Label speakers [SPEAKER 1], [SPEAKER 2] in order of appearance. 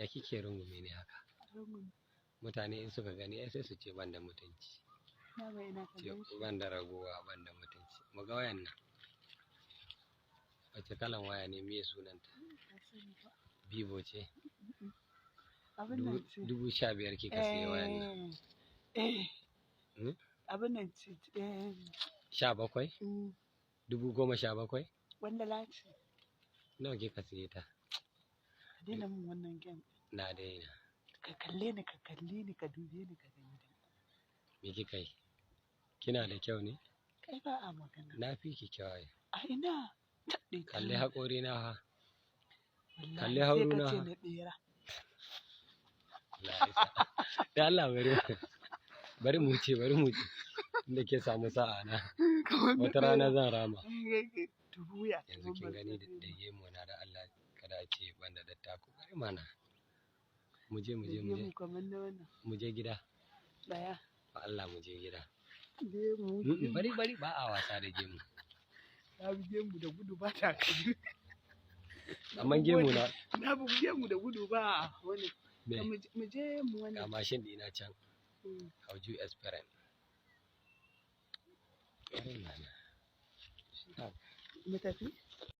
[SPEAKER 1] Ya kike rungume ne haka? Mutane in suka gani ai sai su ce ban da mutunci. Ce ban da ragowa, ban da mutunci. Mu ga wayan nan. Wace kalan waya ne, me sunanta? Vivo ce. 15,000 kika siya wayan nan.
[SPEAKER 2] Abin nan ce
[SPEAKER 1] 17? 17,000?
[SPEAKER 2] Wanda lati.
[SPEAKER 1] Nawa kika siye ta?
[SPEAKER 2] Ka daina min wannan game.
[SPEAKER 1] Na daina.
[SPEAKER 2] Ka kalle ni, ka dube ni, ka gani.
[SPEAKER 1] Me kika yi? Kina da kyau ne?
[SPEAKER 2] Kai ba a magana.
[SPEAKER 1] Na fi ki kyau.
[SPEAKER 2] A ina?
[SPEAKER 1] Kalle haƙori na ha. Kalle hauru na ha. Da Allah bari mu ce. Inda ke samu sa'a na. Wata rana zan rama. Yanzu kin gani da gemu na, da Allah kada a ce banda da taku. Bari mana. Mu je gida.
[SPEAKER 2] Daya.
[SPEAKER 1] Ba Allah mu je gida.
[SPEAKER 2] Gemu.
[SPEAKER 1] Bari ba a wasa da gemu.
[SPEAKER 2] Na bi gemu da gudu ba ta kai.
[SPEAKER 1] Amma gemu na.
[SPEAKER 2] Na bi gemu da gudu ba wani. Mu je mu wani.
[SPEAKER 1] Ga mashin ɗina can. Hauju Esperan.
[SPEAKER 2] Mu tafi?